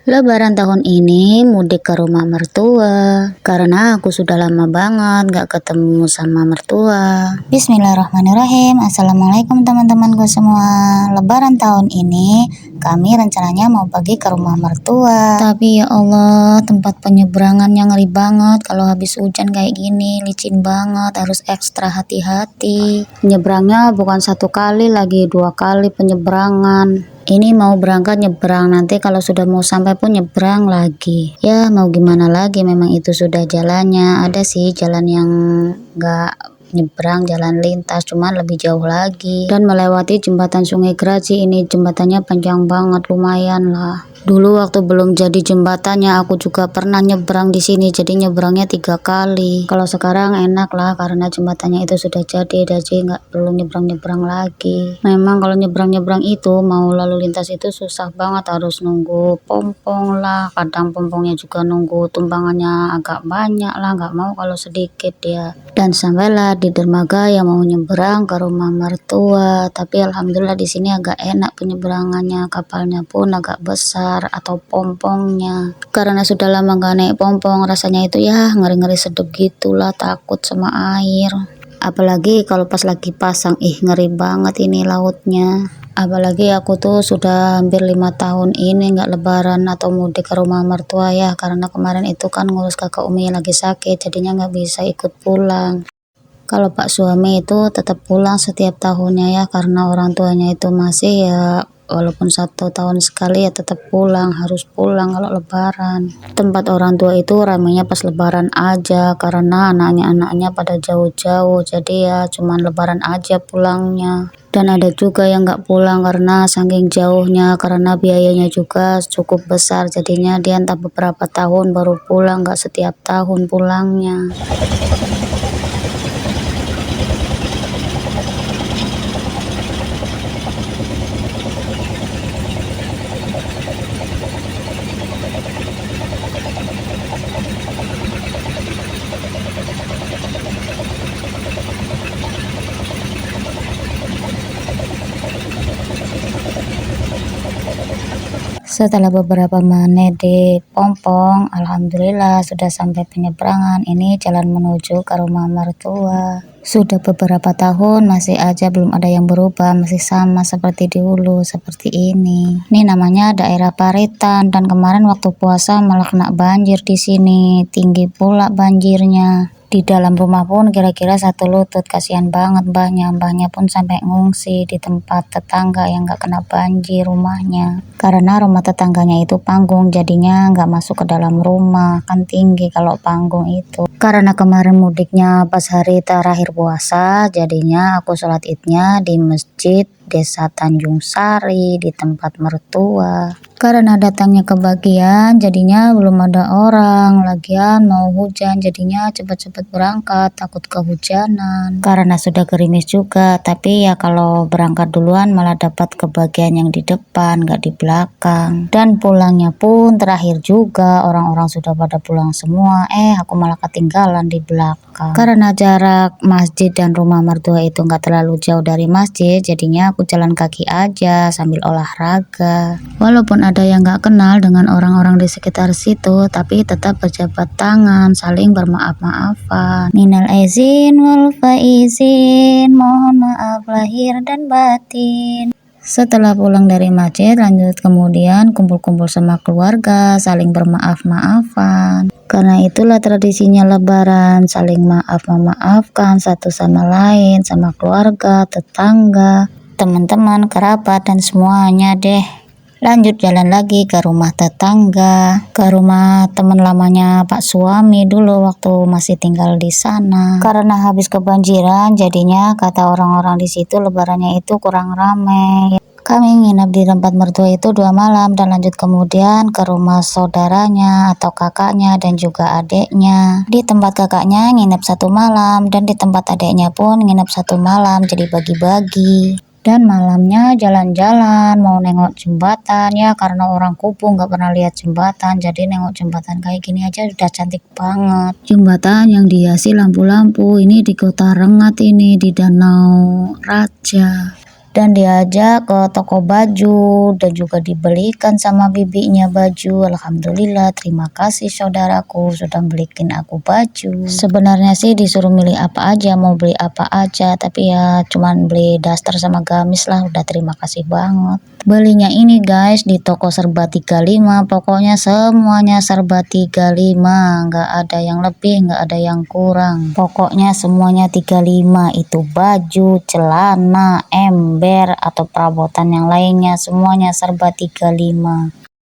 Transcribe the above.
Lebaran tahun ini mudik ke rumah mertua karena aku sudah lama banget gak ketemu sama mertua. Bismillahirrahmanirrahim. Assalamualaikum teman-temanku semua. Lebaran tahun ini kami rencananya mau pergi ke rumah mertua, tapi ya Allah, tempat penyeberangannya ngeri banget. Kalau habis hujan kayak gini licin banget, harus ekstra hati-hati. Nyebrangnya bukan satu kali, lagi 2 kali penyeberangan. Ini mau berangkat nyebrang, nanti kalau sudah mau sampai pun nyebrang lagi. Ya mau gimana lagi, memang itu sudah jalannya. Ada sih jalan yang gak nyebrang, jalan lintas, cuman lebih jauh lagi. Dan melewati jembatan Sungai Geraji. Ini jembatannya panjang banget, lumayan lah. Dulu waktu belum jadi jembatannya aku juga pernah nyebrang di sini, jadi nyebrangnya 3 kali. Kalau sekarang enak lah karena jembatannya itu sudah jadi nggak perlu nyebrang-nyebrang lagi. Memang kalau nyebrang-nyebrang itu mau lalu lintas itu susah banget, harus nunggu pompong lah. Kadang pompongnya juga nunggu tumpangannya agak banyak lah, nggak mau kalau sedikit ya. Dan sampailah di dermaga yang mau nyebrang ke rumah mertua. Tapi alhamdulillah di sini agak enak penyeberangannya, kapalnya pun agak besar atau pompongnya. Karena sudah lama gak naik pompong, rasanya itu ya ngeri-ngeri sedep gitulah, takut sama air. Apalagi kalau pas lagi pasang, ngeri banget ini lautnya. Apalagi aku tuh sudah hampir 5 tahun ini nggak lebaran atau mudik ke rumah mertua ya, karena kemarin itu kan ngurus kakak Umi lagi sakit, jadinya nggak bisa ikut pulang. Kalau Pak suami itu tetap pulang setiap tahunnya ya, karena orang tuanya itu masih ya, walaupun 1 tahun sekali ya tetap pulang, harus pulang kalau lebaran. Tempat orang tua itu ramainya pas lebaran aja, karena anaknya pada jauh-jauh, jadi ya cuman lebaran aja pulangnya. Dan ada juga yang nggak pulang karena saking jauhnya, karena biayanya juga cukup besar, jadinya dia entah beberapa tahun baru pulang, nggak setiap tahun pulangnya. Setelah beberapa menit di pompong, alhamdulillah sudah sampai penyeberangan. Ini jalan menuju ke rumah mertua. Sudah beberapa tahun masih aja belum ada yang berubah, masih sama seperti dulu, seperti ini. Ini namanya daerah Paritan, dan kemarin waktu puasa malah kena banjir di sini, tinggi pula banjirnya. Di dalam rumah pun kira-kira 1 lutut, kasihan banget mbahnya pun sampai ngungsi di tempat tetangga yang gak kena banjir rumahnya. Karena rumah tetangganya itu panggung, jadinya gak masuk ke dalam rumah, kan tinggi kalau panggung itu. Karena kemarin mudiknya pas hari terakhir puasa, jadinya aku sholat idnya di masjid Desa Tanjung Sari di tempat mertua. Karena datangnya kebagian, jadinya belum ada orang. Lagian mau hujan, jadinya cepet-cepet berangkat, takut kehujanan. Karena sudah gerimis juga, tapi ya kalau berangkat duluan malah dapat kebagian yang di depan, gak di belakang. Dan pulangnya pun terakhir juga, orang-orang sudah pada pulang semua, aku malah ketinggalan di belakang. Karena jarak masjid dan rumah mertua itu gak terlalu jauh dari masjid, jadinya aku jalan kaki aja sambil olahraga. Walaupun ada yang gak kenal dengan orang-orang di sekitar situ, tapi tetap berjabat tangan, saling bermaaf-maafan. Minal aizin wal faizin, mohon maaf lahir dan batin. Setelah pulang dari masjid, lanjut kemudian kumpul-kumpul sama keluarga, saling bermaaf-maafan. Karena itulah tradisinya lebaran, saling maaf-memaafkan satu sama lain, sama keluarga, tetangga, teman-teman, kerabat, dan semuanya deh. Lanjut jalan lagi ke rumah tetangga, ke rumah teman lamanya Pak suami dulu waktu masih tinggal di sana. Karena habis kebanjiran, jadinya kata orang-orang di situ lebarannya itu kurang ramai. Kami nginap di tempat mertua itu 2 malam dan lanjut kemudian ke rumah saudaranya atau kakaknya dan juga adiknya. Di tempat kakaknya nginap 1 malam dan di tempat adiknya pun nginap 1 malam, jadi bagi-bagi. Dan malamnya jalan-jalan, mau nengok jembatan ya, karena orang Kubu nggak pernah lihat jembatan, jadi nengok jembatan kayak gini aja udah cantik banget. Jembatan yang dihiasi lampu-lampu, ini di Kota Rengat, ini di Danau Raja. dan diajak ke toko baju dan juga dibelikan sama bibinya baju. Alhamdulillah, terima kasih saudaraku sudah belikin aku baju. Sebenarnya sih disuruh milih apa aja, mau beli apa aja, tapi ya cuman beli daster sama gamis lah, udah terima kasih banget. Belinya ini guys di toko serba 35, pokoknya semuanya serba 35, nggak ada yang lebih, nggak ada yang kurang, pokoknya semuanya 35, itu baju, celana, ember atau perabotan yang lainnya semuanya serba 35.